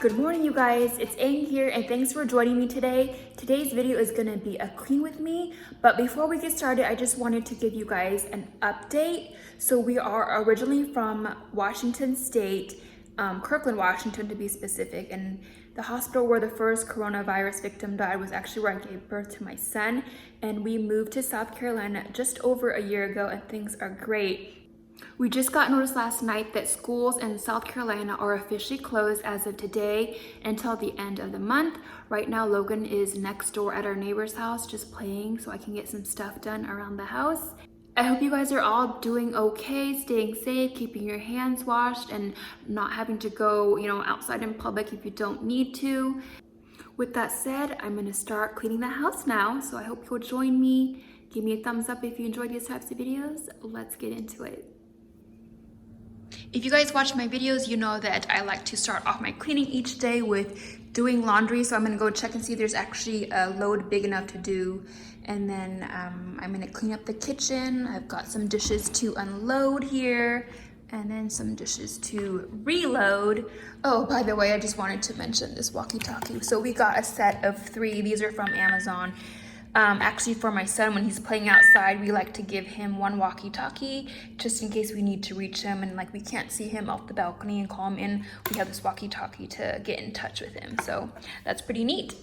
Good morning, you guys. It's Eng here, and thanks for joining me today. Today's video is gonna be a clean with me, but before we get started, I just wanted to give you guys an update. So we are originally from Washington State, Kirkland, Washington to be specific, and the hospital where the first coronavirus victim died was actually where I gave birth to my son, and we moved to South Carolina just over a year ago, and things are great. We just got notice last night that schools in South Carolina are officially closed as of today until the end of the month. Right now, Logan is next door at our neighbor's house just playing so I can get some stuff done around the house. I hope you guys are all doing okay, staying safe, keeping your hands washed, and not having to go, outside in public if you don't need to. With that said, I'm gonna start cleaning the house now, so I hope you'll join me. Give me a thumbs up if you enjoy these types of videos. Let's get into it. If you guys watch my videos, you know that I like to start off my cleaning each day with doing laundry. So I'm gonna go check and see if there's actually a load big enough to do. And then I'm gonna clean up the kitchen. I've got some dishes to unload here and then some dishes to reload. Oh, by the way, I just wanted to mention this walkie-talkie. So we got a set of 3. These are from Amazon. Actually, for my son, when he's playing outside, we like to give him one walkie-talkie just in case we need to reach him and we can't see him off the balcony and call him in. We have this walkie-talkie to get in touch with him, so that's pretty neat.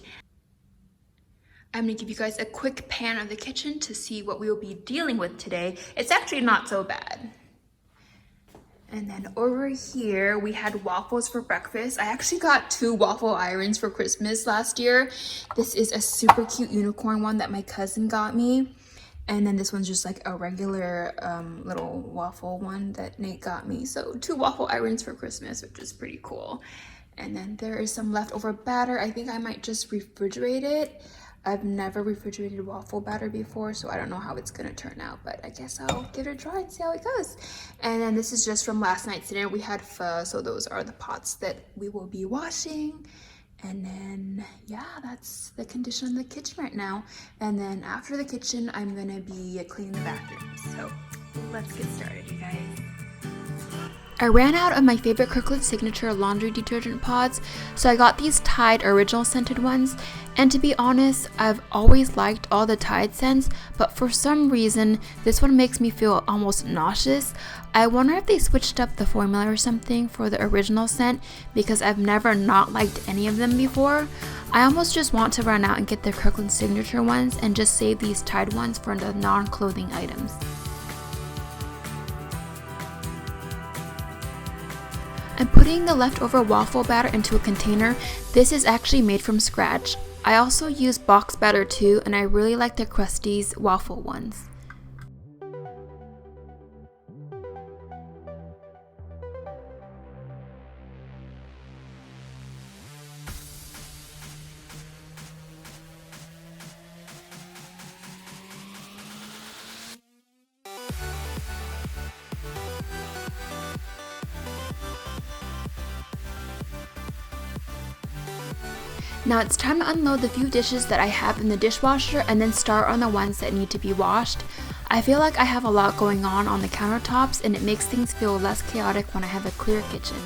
I'm gonna give you guys a quick pan of the kitchen to see what we will be dealing with today. It's actually not so bad. And then over here, we had waffles for breakfast. I actually got 2 waffle irons for Christmas last year. This is a super cute unicorn one that my cousin got me. And then this one's just like a regular little waffle one that Nate got me. So 2 waffle irons for Christmas, which is pretty cool. And then there is some leftover batter. I think I might just refrigerate it. I've never refrigerated waffle batter before, so I don't know how it's gonna turn out, but I guess I'll give it a try and see how it goes. And then this is just from last night's dinner. We had pho, so those are the pots that we will be washing. And then, yeah, that's the condition of the kitchen right now. And then after the kitchen, I'm gonna be cleaning the bathroom. So let's get started, you guys. I ran out of my favorite Kirkland Signature laundry detergent pods, so I got these Tide original scented ones. And to be honest, I've always liked all the Tide scents, but for some reason, this one makes me feel almost nauseous. I wonder if they switched up the formula or something for the original scent, because I've never not liked any of them before. I almost just want to run out and get the Kirkland Signature ones and just save these Tide ones for the non-clothing items. I'm putting the leftover waffle batter into a container. This is actually made from scratch. I also use box batter too, and I really like the Krusteaz waffle ones. Now it's time to unload the few dishes that I have in the dishwasher and then start on the ones that need to be washed. I feel like I have a lot going on the countertops, and it makes things feel less chaotic when I have a clear kitchen.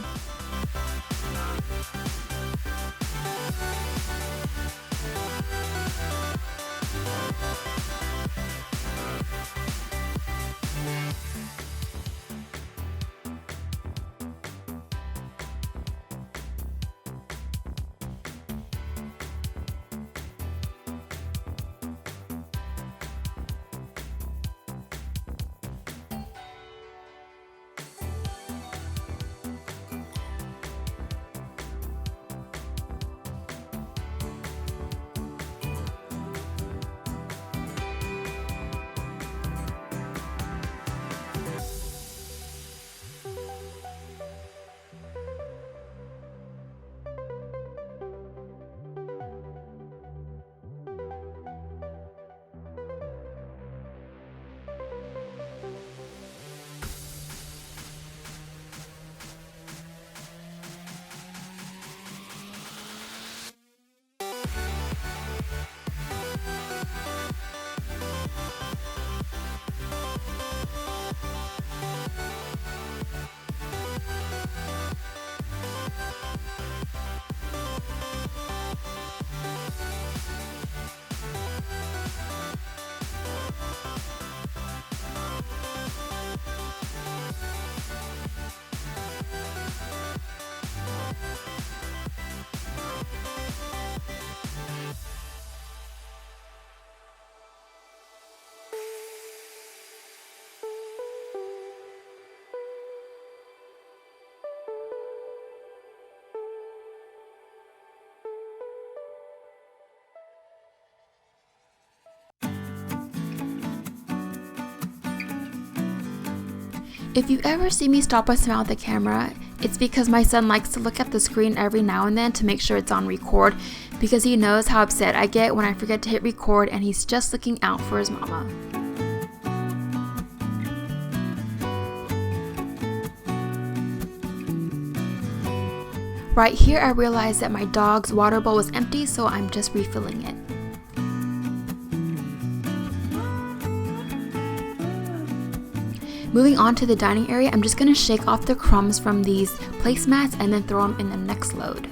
If you ever see me stop a smile at the camera, it's because my son likes to look at the screen every now and then to make sure it's on record, because he knows how upset I get when I forget to hit record and he's just looking out for his mama. Right here I realized that my dog's water bowl was empty, so I'm just refilling it. Moving on to the dining area, I'm just going to shake off the crumbs from these placemats and then throw them in the next load.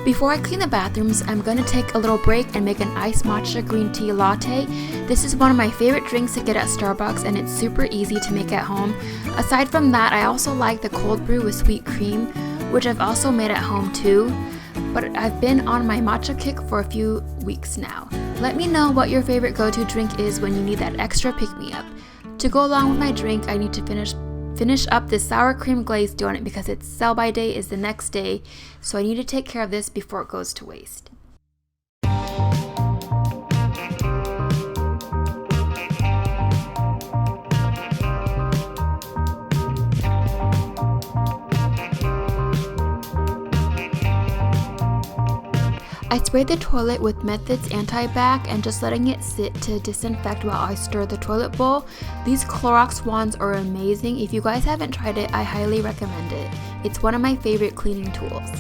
Before I clean the bathrooms, I'm going to take a little break and make an iced matcha green tea latte. This is one of my favorite drinks to get at Starbucks, and it's super easy to make at home. Aside from that, I also like the cold brew with sweet cream, which I've also made at home too. But I've been on my matcha kick for a few weeks now. Let me know what your favorite go-to drink is when you need that extra pick-me-up. To go along with my drink, I need to finish up this sour cream glazed donut because its sell-by date is the next day, so I need to take care of this before it goes to waste. I sprayed the toilet with Method's anti-bac and just letting it sit to disinfect while I stir the toilet bowl. These Clorox wands are amazing. If you guys haven't tried it, I highly recommend it. It's one of my favorite cleaning tools.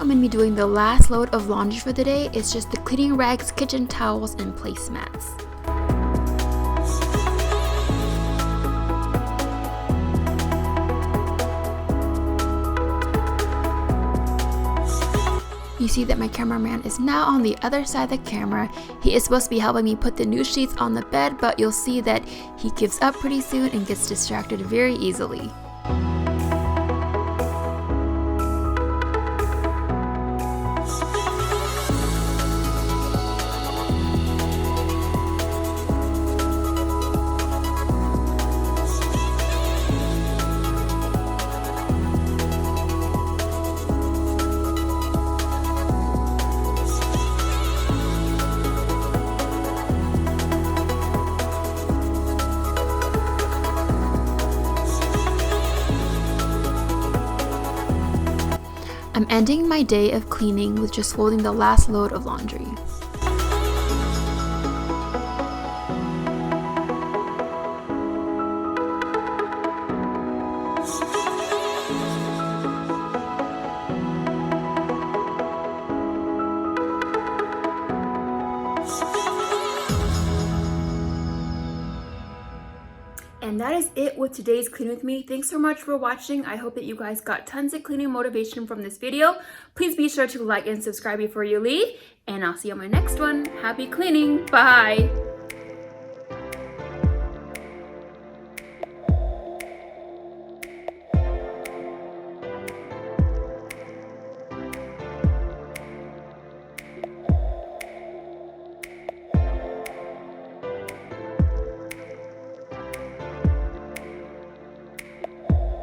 I'm gonna be doing the last load of laundry for the day. It's just the cleaning rags, kitchen towels, and placemats. You see that my cameraman is now on the other side of the camera. He is supposed to be helping me put the new sheets on the bed, but you'll see that he gives up pretty soon and gets distracted very easily. I'm ending my day of cleaning with just folding the last load of laundry. And that is it with today's Clean With Me. Thanks so much for watching. I hope that you guys got tons of cleaning motivation from this video. Please be sure to like and subscribe before you leave. And I'll see you on my next one. Happy cleaning. Bye.